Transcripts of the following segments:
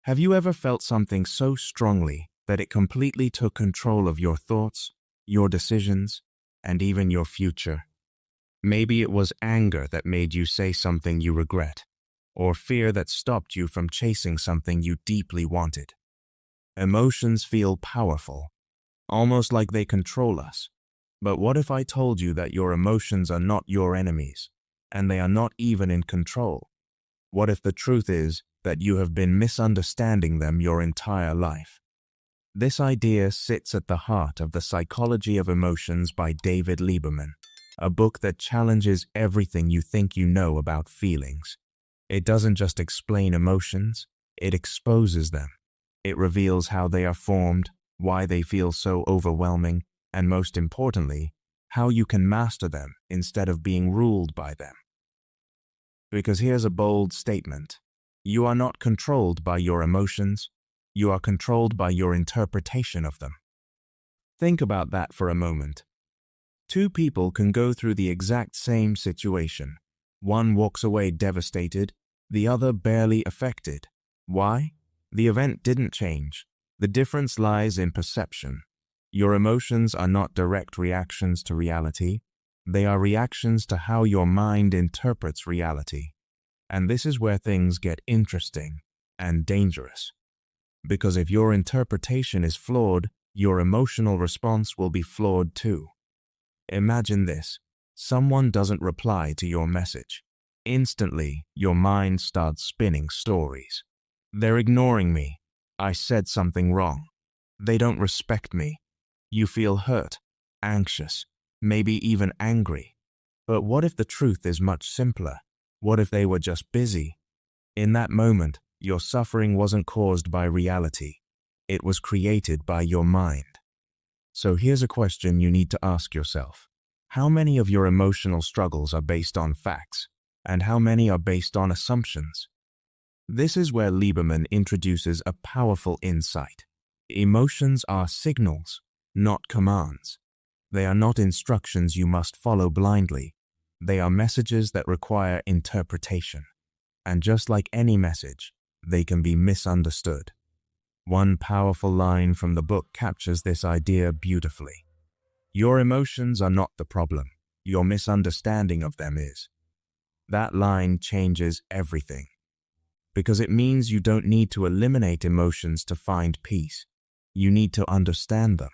Have you ever felt something so strongly that it completely took control of your thoughts, your decisions, and even your future? Maybe it was anger that made you say something you regret, or fear that stopped you from chasing something you deeply wanted. Emotions feel powerful, almost like they control us. But what if I told you that your emotions are not your enemies, and they are not even in control? What if the truth is that you have been misunderstanding them your entire life? This idea sits at the heart of The Psychology of Emotions by David Lieberman, a book that challenges everything you think you know about feelings. It doesn't just explain emotions, it exposes them. It reveals how they are formed, why they feel so overwhelming, and most importantly, how you can master them instead of being ruled by them. Because here's a bold statement. You are not controlled by your emotions, you are controlled by your interpretation of them. Think about that for a moment. Two people can go through the exact same situation. One walks away devastated, the other barely affected. Why? The event didn't change. The difference lies in perception. Your emotions are not direct reactions to reality. They are reactions to how your mind interprets reality. And this is where things get interesting and dangerous. Because if your interpretation is flawed, your emotional response will be flawed too. Imagine this. Someone doesn't reply to your message. Instantly, your mind starts spinning stories. They're ignoring me. I said something wrong. They don't respect me. You feel hurt, anxious, maybe even angry. But what if the truth is much simpler? What if they were just busy? In that moment, your suffering wasn't caused by reality. It was created by your mind. So here's a question you need to ask yourself. How many of your emotional struggles are based on facts, and how many are based on assumptions? This is where Lieberman introduces a powerful insight. Emotions are signals, not commands. They are not instructions you must follow blindly. They are messages that require interpretation. And just like any message, they can be misunderstood. One powerful line from the book captures this idea beautifully. Your emotions are not the problem. Your misunderstanding of them is. That line changes everything. Because it means you don't need to eliminate emotions to find peace. You need to understand them.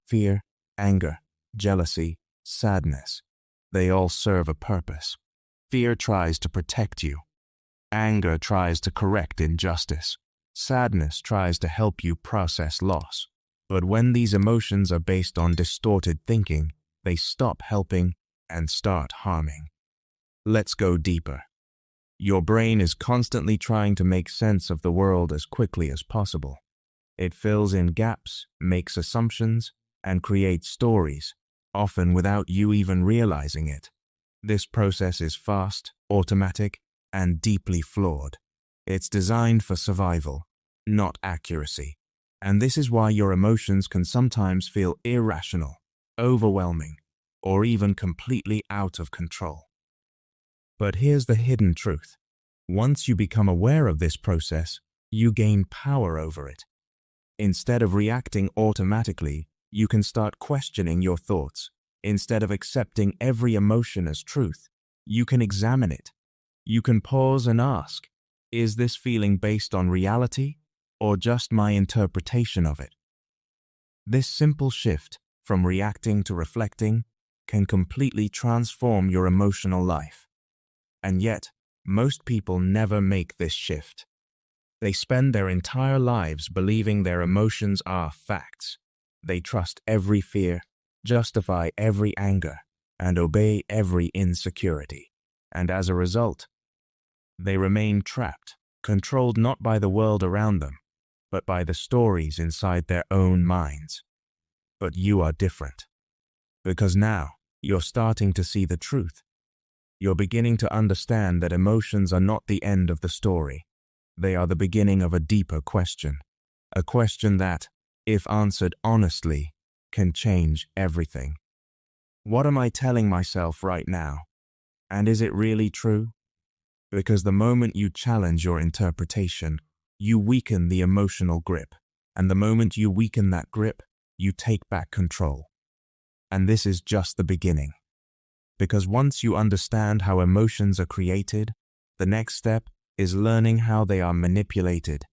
Fear, anger, jealousy, sadness. They all serve a purpose. Fear tries to protect you. Anger tries to correct injustice. Sadness tries to help you process loss. But when these emotions are based on distorted thinking, they stop helping and start harming. Let's go deeper. Your brain is constantly trying to make sense of the world as quickly as possible. It fills in gaps, makes assumptions, and creates stories, often without you even realizing it. This process is fast, automatic, and deeply flawed. It's designed for survival, not accuracy. And this is why your emotions can sometimes feel irrational, overwhelming, or even completely out of control. But here's the hidden truth. Once you become aware of this process, you gain power over it. Instead of reacting automatically, you can start questioning your thoughts. Instead of accepting every emotion as truth, you can examine it. You can pause and ask, is this feeling based on reality or just my interpretation of it? This simple shift from reacting to reflecting can completely transform your emotional life. And yet, most people never make this shift. They spend their entire lives believing their emotions are facts. They trust every fear, justify every anger, and obey every insecurity. And as a result, they remain trapped, controlled not by the world around them, but by the stories inside their own minds. But you are different. Because now, you're starting to see the truth. You're beginning to understand that emotions are not the end of the story. They are the beginning of a deeper question. A question that, if answered honestly, can change everything. What am I telling myself right now? And is it really true? Because the moment you challenge your interpretation, you weaken the emotional grip. And the moment you weaken that grip, you take back control. And this is just the beginning. Because once you understand how emotions are created, the next step is learning how they are manipulated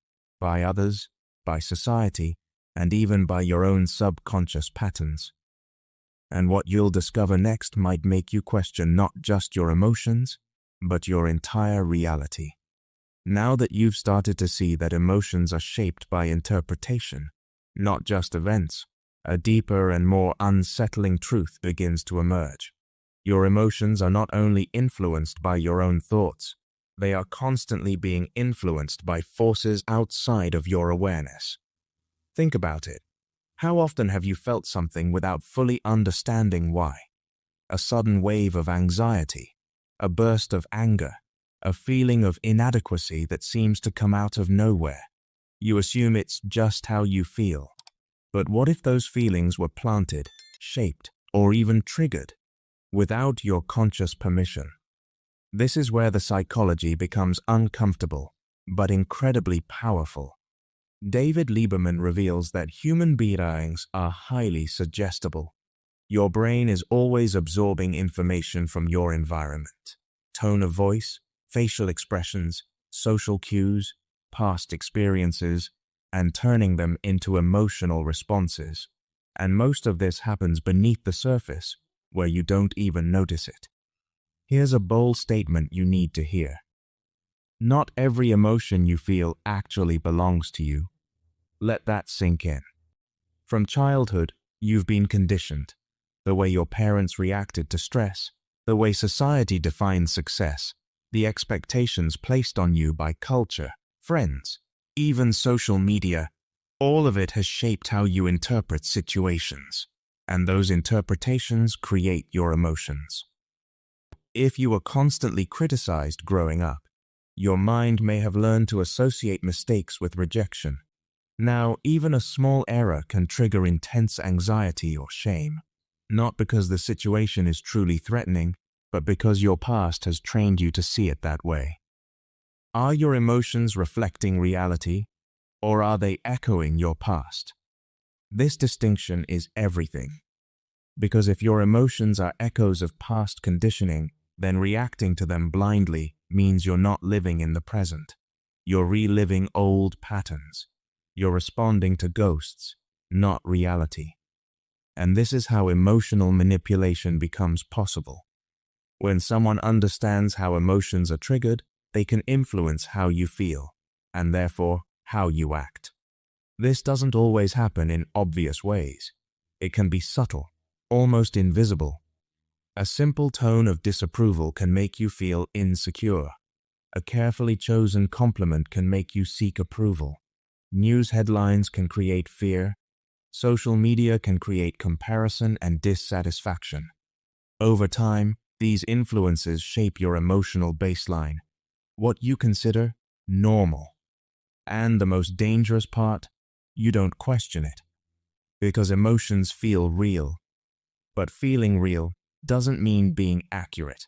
by others, by society, and even by your own subconscious patterns. And what you'll discover next might make you question not just your emotions, but your entire reality. Now that you've started to see that emotions are shaped by interpretation, not just events, a deeper and more unsettling truth begins to emerge. Your emotions are not only influenced by your own thoughts, they are constantly being influenced by forces outside of your awareness. Think about it. How often have you felt something without fully understanding why? A sudden wave of anxiety, a burst of anger, a feeling of inadequacy that seems to come out of nowhere. You assume it's just how you feel. But what if those feelings were planted, shaped, or even triggered without your conscious permission? This is where the psychology becomes uncomfortable, but incredibly powerful. David Lieberman reveals that human beings are highly suggestible. Your brain is always absorbing information from your environment. Tone of voice, facial expressions, social cues, past experiences, and turning them into emotional responses. And most of this happens beneath the surface, where you don't even notice it. Here's a bold statement you need to hear. Not every emotion you feel actually belongs to you. Let that sink in. From childhood, you've been conditioned. The way your parents reacted to stress, the way society defines success, the expectations placed on you by culture, friends, even social media, all of it has shaped how you interpret situations, and those interpretations create your emotions. If you were constantly criticized growing up, your mind may have learned to associate mistakes with rejection. Now, even a small error can trigger intense anxiety or shame, not because the situation is truly threatening, but because your past has trained you to see it that way. Are your emotions reflecting reality, or are they echoing your past? This distinction is everything. Because if your emotions are echoes of past conditioning, then reacting to them blindly means you're not living in the present. You're reliving old patterns. You're responding to ghosts, not reality. And this is how emotional manipulation becomes possible. When someone understands how emotions are triggered, they can influence how you feel, and therefore how you act. This doesn't always happen in obvious ways. It can be subtle, almost invisible. A simple tone of disapproval can make you feel insecure. A carefully chosen compliment can make you seek approval. News headlines can create fear. Social media can create comparison and dissatisfaction. Over time, these influences shape your emotional baseline, what you consider normal. And the most dangerous part, you don't question it. Because emotions feel real. But feeling real doesn't mean being accurate.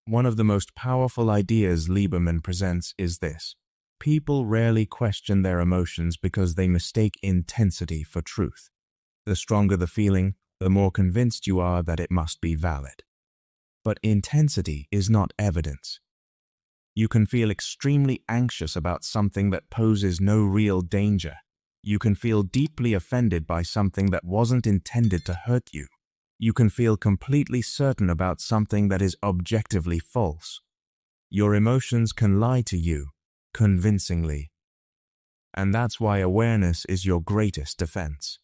One of the most powerful ideas Lieberman presents is this. People rarely question their emotions because they mistake intensity for truth. The stronger the feeling, the more convinced you are that it must be valid. But intensity is not evidence. You can feel extremely anxious about something that poses no real danger. You can feel deeply offended by something that wasn't intended to hurt you. You can feel completely certain about something that is objectively false. Your emotions can lie to you, convincingly. And that's why awareness is your greatest defense.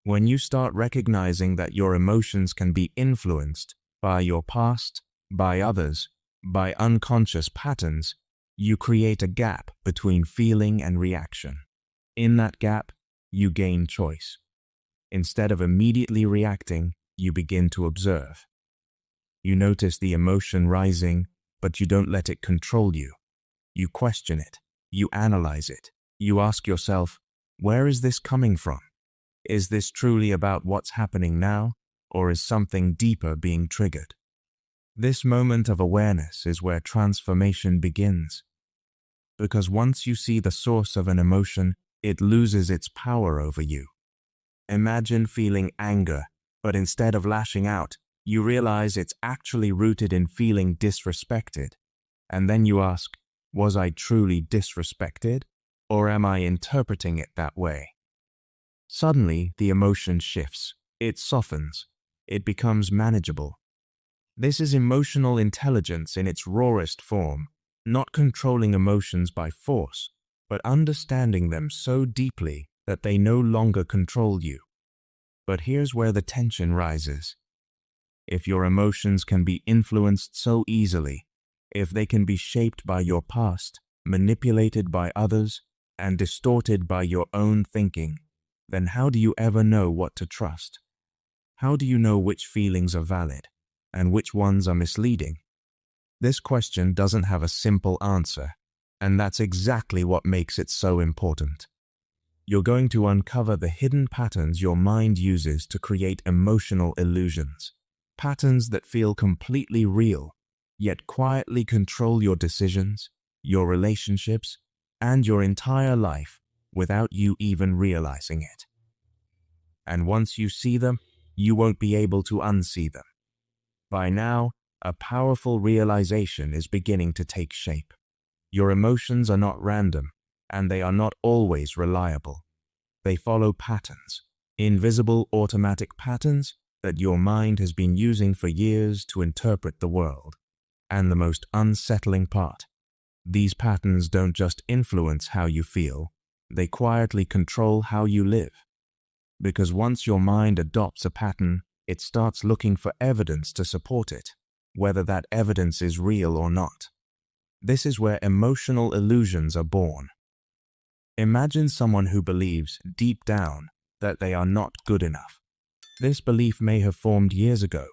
When you start recognizing that your emotions can be influenced by your past, by others, by unconscious patterns, you create a gap between feeling and reaction. In that gap, you gain choice. Instead of immediately reacting, you begin to observe. You notice the emotion rising, but you don't let it control you. You question it. You analyze it. You ask yourself, where is this coming from? Is this truly about what's happening now, or is something deeper being triggered? This moment of awareness is where transformation begins. because once you see the source of an emotion, it loses its power over you. Imagine feeling anger, but instead of lashing out, you realize it's actually rooted in feeling disrespected. And then you ask, was I truly disrespected, or am I interpreting it that way? Suddenly, the emotion shifts. It softens. It becomes manageable. This is emotional intelligence in its rawest form, not controlling emotions by force, but understanding them so deeply that they no longer control you. But here's where the tension rises. If your emotions can be influenced so easily, if they can be shaped by your past, manipulated by others, and distorted by your own thinking, then how do you ever know what to trust? How do you know which feelings are valid and which ones are misleading? This question doesn't have a simple answer, and that's exactly what makes it so important. You're going to uncover the hidden patterns your mind uses to create emotional illusions, patterns that feel completely real, yet quietly control your decisions, your relationships, and your entire life without you even realizing it. And once you see them, you won't be able to unsee them. By now, a powerful realization is beginning to take shape. Your emotions are not random, and they are not always reliable. They follow patterns, invisible automatic patterns that your mind has been using for years to interpret the world. And the most unsettling part, these patterns don't just influence how you feel, they quietly control how you live. Because once your mind adopts a pattern, it starts looking for evidence to support it, whether that evidence is real or not. This is where emotional illusions are born. Imagine someone who believes, deep down, that they are not good enough. This belief may have formed years ago,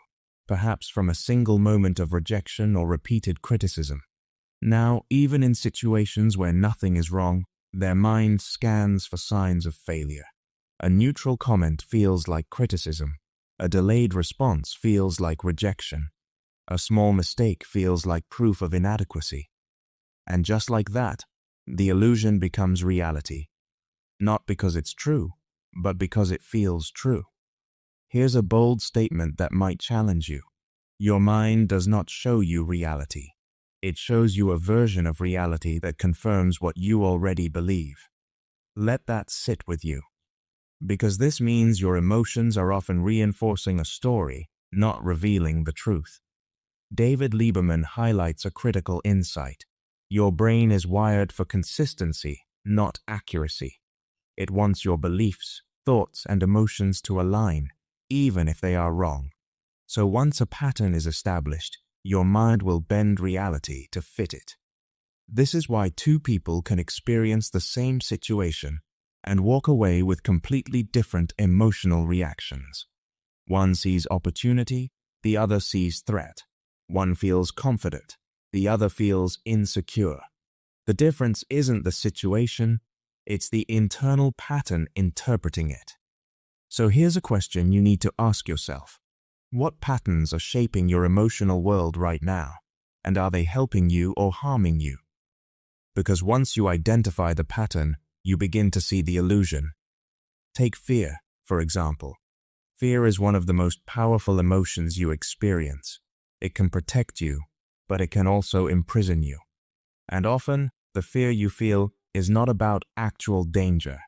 perhaps from a single moment of rejection or repeated criticism. Now, even in situations where nothing is wrong, their mind scans for signs of failure. A neutral comment feels like criticism. A delayed response feels like rejection. A small mistake feels like proof of inadequacy. And just like that, the illusion becomes reality. Not because it's true, but because it feels true. Here's a bold statement that might challenge you. Your mind does not show you reality. It shows you a version of reality that confirms what you already believe. Let that sit with you. Because this means your emotions are often reinforcing a story, not revealing the truth. David Lieberman highlights a critical insight. Your brain is wired for consistency, not accuracy. It wants your beliefs, thoughts, and emotions to align, even if they are wrong. So once a pattern is established, your mind will bend reality to fit it. This is why two people can experience the same situation and walk away with completely different emotional reactions. One sees opportunity, the other sees threat. One feels confident, the other feels insecure. The difference isn't the situation, it's the internal pattern interpreting it. So here's a question you need to ask yourself. What patterns are shaping your emotional world right now, and are they helping you or harming you? Because once you identify the pattern, you begin to see the illusion. Take fear, for example. Fear is one of the most powerful emotions you experience. It can protect you, but it can also imprison you. And often, the fear you feel is not about actual danger.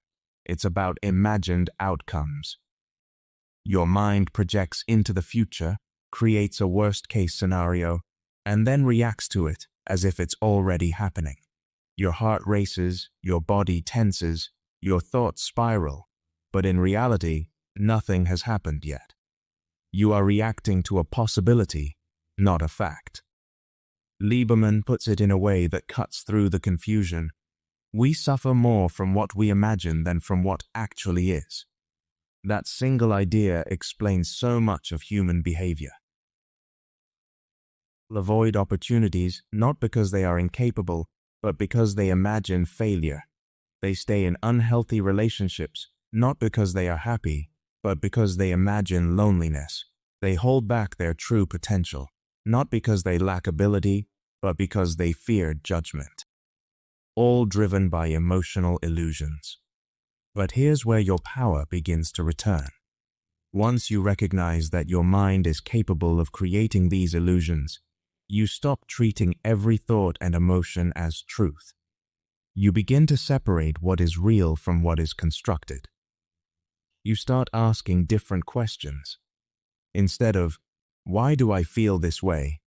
It's about imagined outcomes. Your mind projects into the future, creates a worst-case scenario, and then reacts to it as if it's already happening. Your heart races, your body tenses, your thoughts spiral, but in reality, nothing has happened yet. You are reacting to a possibility, not a fact. Lieberman puts it in a way that cuts through the confusion. We suffer more from what we imagine than from what actually is. That single idea explains so much of human behavior. People avoid opportunities not because they are incapable, but because they imagine failure. They stay in unhealthy relationships not because they are happy, but because they imagine loneliness. They hold back their true potential, not because they lack ability, but because they fear judgment. all driven by emotional illusions. But here's where your power begins to return. Once you recognize that your mind is capable of creating these illusions, you stop treating every thought and emotion as truth. You begin to separate what is real from what is constructed. You start asking different questions. Instead of, "Why do I feel this way?"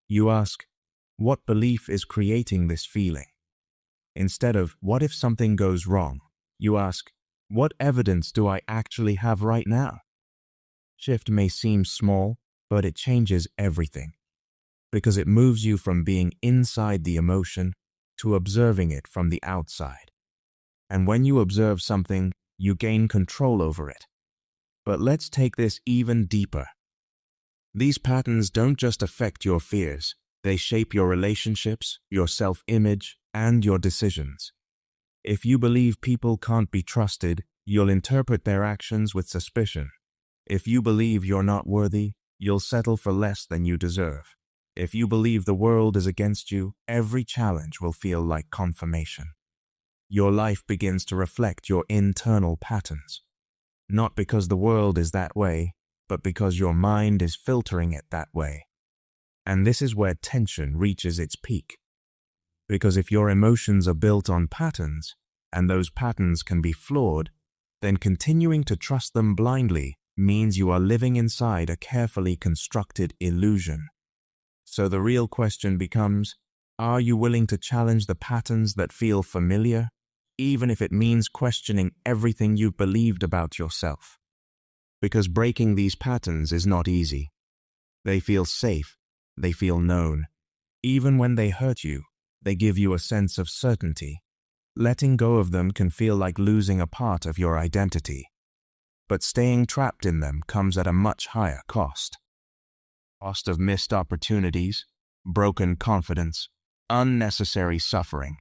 you ask, "What belief is creating this feeling?" Instead of, "What if something goes wrong?" you ask, "What evidence do I actually have right now?" Shift may seem small, but it changes everything, because it moves you from being inside the emotion to observing it from the outside. And when you observe something, you gain control over it. But let's take this even deeper. These patterns don't just affect your fears, they shape your relationships, your self-image, and your decisions. If you believe people can't be trusted, you'll interpret their actions with suspicion. If you believe you're not worthy, you'll settle for less than you deserve. If you believe the world is against you, every challenge will feel like confirmation. Your life begins to reflect your internal patterns. Not because the world is that way, but because your mind is filtering it that way. And this is where tension reaches its peak. Because if your emotions are built on patterns, and those patterns can be flawed, then continuing to trust them blindly means you are living inside a carefully constructed illusion. So the real question becomes, are you willing to challenge the patterns that feel familiar, even if it means questioning everything you've believed about yourself? Because breaking these patterns is not easy. They feel safe, they feel known. Even when they hurt you, they give you a sense of certainty. Letting go of them can feel like losing a part of your identity. But staying trapped in them comes at a much higher cost. Cost of missed opportunities, broken confidence, unnecessary suffering.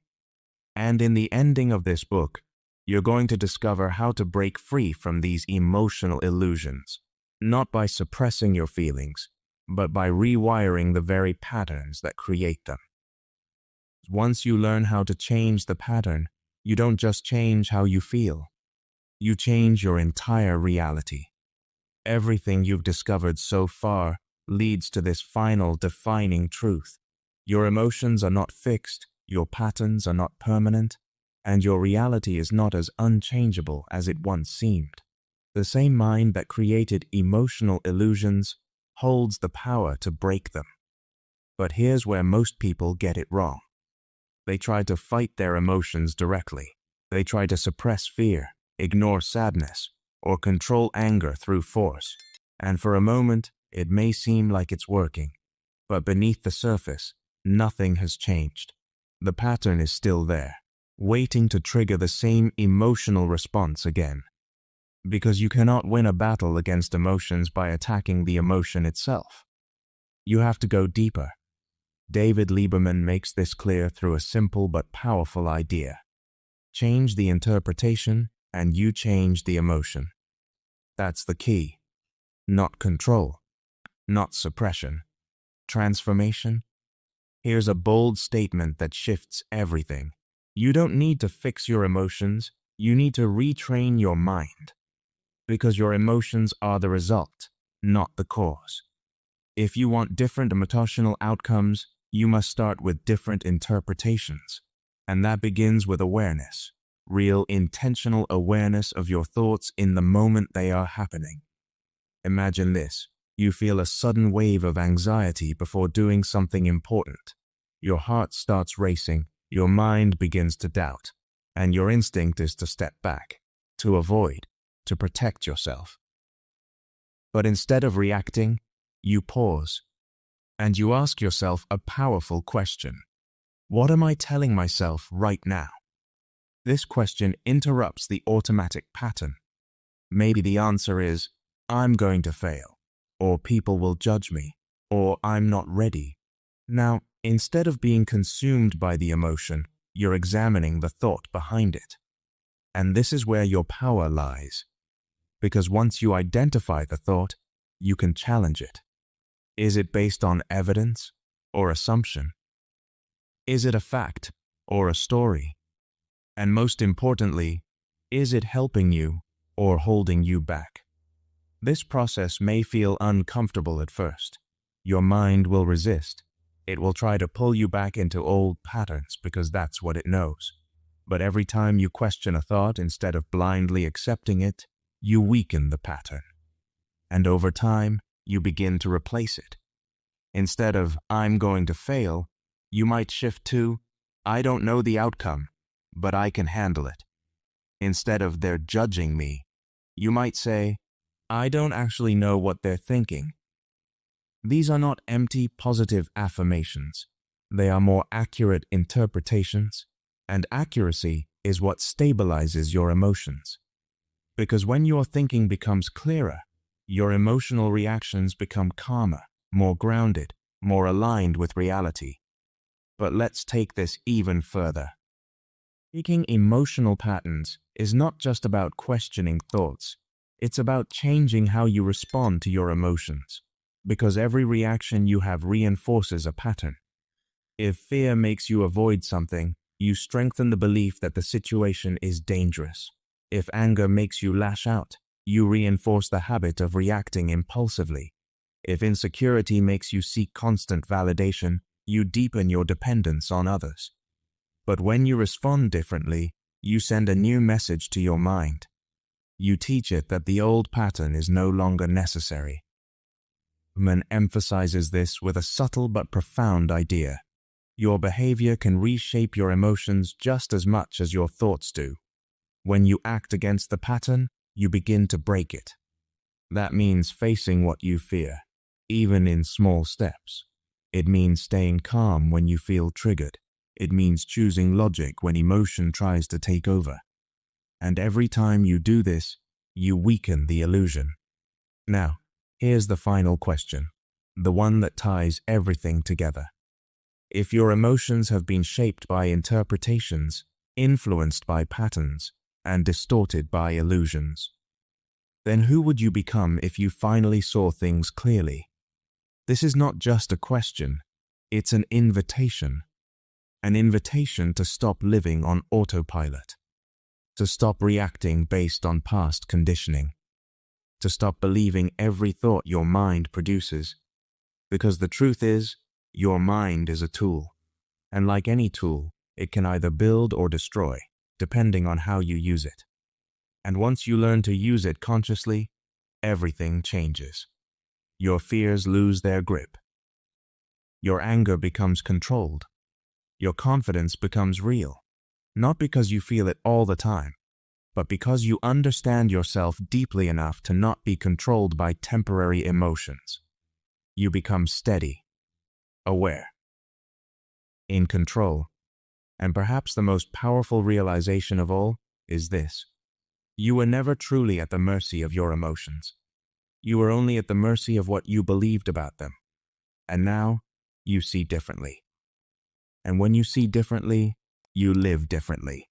And in the ending of this book, you're going to discover how to break free from these emotional illusions, not by suppressing your feelings, but by rewiring the very patterns that create them. Once you learn how to change the pattern, you don't just change how you feel. You change your entire reality. Everything you've discovered so far leads to this final defining truth. Your emotions are not fixed, your patterns are not permanent, and your reality is not as unchangeable as it once seemed. The same mind that created emotional illusions holds the power to break them. But here's where most people get it wrong. They try to fight their emotions directly. They try to suppress fear, ignore sadness, or control anger through force. And for a moment, it may seem like it's working. But beneath the surface, nothing has changed. The pattern is still there, waiting to trigger the same emotional response again. Because you cannot win a battle against emotions by attacking the emotion itself. You have to go deeper. David Lieberman makes this clear through a simple but powerful idea. Change the interpretation, and you change the emotion. That's the key. Not control, not suppression. Transformation. Here's a bold statement that shifts everything. You don't need to fix your emotions, you need to retrain your mind. Because your emotions are the result, not the cause. If you want different emotional outcomes, you must start with different interpretations. And that begins with awareness, real intentional awareness of your thoughts in the moment they are happening. Imagine this. You feel a sudden wave of anxiety before doing something important. Your heart starts racing, your mind begins to doubt, and your instinct is to step back, to avoid, to protect yourself. But instead of reacting, you pause, and you ask yourself a powerful question. What am I telling myself right now? This question interrupts the automatic pattern. Maybe the answer is, I'm going to fail, or people will judge me, or I'm not ready. Now, instead of being consumed by the emotion, you're examining the thought behind it. And this is where your power lies. Because once you identify the thought, you can challenge it. Is it based on evidence or assumption? Is it a fact or a story? And most importantly, is it helping you or holding you back? This process may feel uncomfortable at first. Your mind will resist. It will try to pull you back into old patterns because that's what it knows. But every time you question a thought instead of blindly accepting it, you weaken the pattern. And over time, you begin to replace it. Instead of, I'm going to fail, you might shift to, I don't know the outcome, but I can handle it. Instead of, they're judging me, you might say, I don't actually know what they're thinking. These are not empty positive affirmations. They are more accurate interpretations, and accuracy is what stabilizes your emotions. Because when your thinking becomes clearer, your emotional reactions become calmer, more grounded, more aligned with reality. But let's take this even further. Breaking emotional patterns is not just about questioning thoughts. It's about changing how you respond to your emotions, because every reaction you have reinforces a pattern. If fear makes you avoid something, you strengthen the belief that the situation is dangerous. If anger makes you lash out, you reinforce the habit of reacting impulsively. If insecurity makes you seek constant validation, you deepen your dependence on others. But when you respond differently, you send a new message to your mind. You teach it that the old pattern is no longer necessary. Goleman emphasizes this with a subtle but profound idea. Your behavior can reshape your emotions just as much as your thoughts do. When you act against the pattern, you begin to break it. That means facing what you fear, even in small steps. It means staying calm when you feel triggered. It means choosing logic when emotion tries to take over. And every time you do this, you weaken the illusion. Now, here's the final question, the one that ties everything together. If your emotions have been shaped by interpretations, influenced by patterns, and distorted by illusions, then who would you become if you finally saw things clearly? This is not just a question, it's an invitation. An invitation to stop living on autopilot, to stop reacting based on past conditioning, to stop believing every thought your mind produces. Because the truth is, your mind is a tool, and like any tool, it can either build or destroy, depending on how you use it. And once you learn to use it consciously, everything changes. Your fears lose their grip. Your anger becomes controlled. Your confidence becomes real, not because you feel it all the time, but because you understand yourself deeply enough to not be controlled by temporary emotions. You become steady, aware, in control, and perhaps the most powerful realization of all is this. You were never truly at the mercy of your emotions. You were only at the mercy of what you believed about them. And now, you see differently. And when you see differently, you live differently.